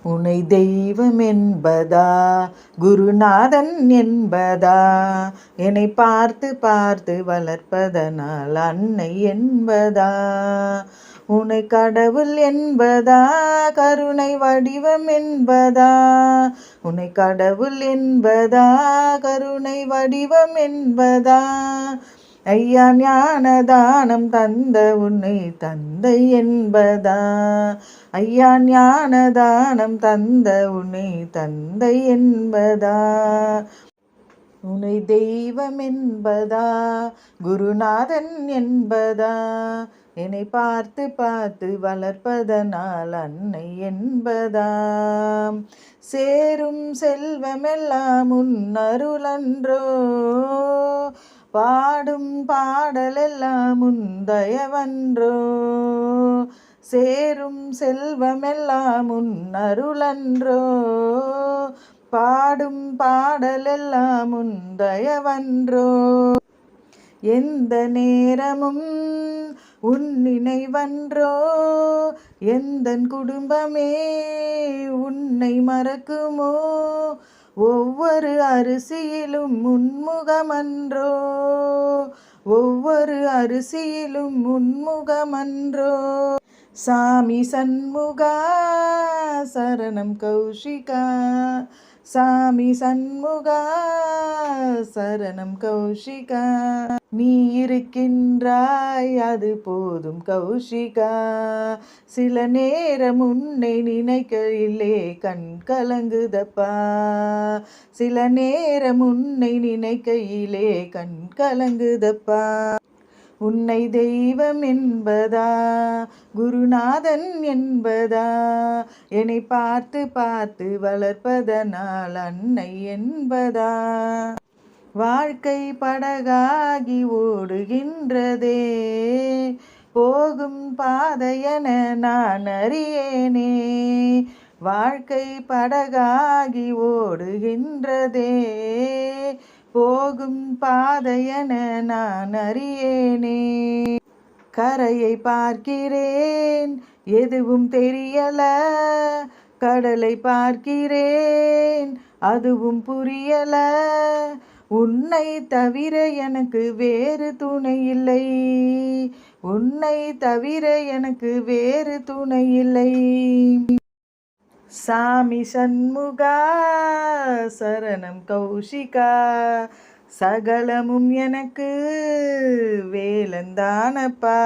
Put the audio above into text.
உனை தெய்வம் என்பதா, குருநாதன் என்பதா, என்னை பார்த்து பார்த்து வளர்ப்பதனால் அன்னை என்பதா, உனை கடவுள் என்பதா, கருணை வடிவம் என்பதா, உனை கடவுள் என்பதா, கருணை வடிவம் என்பதா, ஐயா ஞானதானம் தந்த உன்னை தந்தை என்பதா, ஐயா ஞானதானம் தந்த உன்னை தந்தை என்பதா, உன்னை தெய்வம் என்பதா, குருநாதன் என்பதா, என்னை பார்த்து பார்த்து வளர்ப்பதனால் அன்னை என்பதா, சேரும் செல்வமெல்லாம் உன் அருளன்றோ, பாடும் பாடலெல்லாம் உன் தயவன்றோ, சேரும் செல்வமெல்லாம் உன் அருளன்றோ, பாடும் பாடலெல்லாம் உன் தயவன்றோ, எந்த நேரமும் உன் நினைவன்றோ, எந்தன் குடும்பமே உன்னை மறக்குமோ, ஒவ்வொரு அரிசியிலும் உன்முகமன்றோ, ஒவ்வொரு அரிசியிலும் உன்முகமன்றோ, சாமி சண்முகா சரணம் கௌஷிகா, சாமி சண்முகா சரணம் கௌஷிகா, நீ இருக்கின்றாய் அது போதும் கௌஷிகா, சில நேரம் உன்னை நினைக்கையிலே கண் கலங்குதப்பா, சில நேரம் உன்னை நினைக்கையிலே கண் கலங்குதப்பா, உன்னை தெய்வம் என்பதா, குருநாதன் என்பதா, என்னை பார்த்து பார்த்து வளர்ப்பதனால் அன்னை என்பதா, வாழ்க்கை படகாகி ஓடுகின்றதே, போகும் பாதையென நான் அறியேனே, வாழ்க்கை படகாகி ஓடுகின்றதே, போகும் பாதையென நான் அறியேனே, கரையை பார்க்கிறேன் எதுவும் தெரியல, கடலை பார்க்கிறேன் அதுவும் புரியல, உன்னை தவிர எனக்கு வேறு துணை இல்லை, உன்னை தவிர எனக்கு வேறு துணை இல்லை, சாமி சண்முகா சரணம் கௌஷிகா, சகலமும் எனக்கு வேலந்தானப்பா.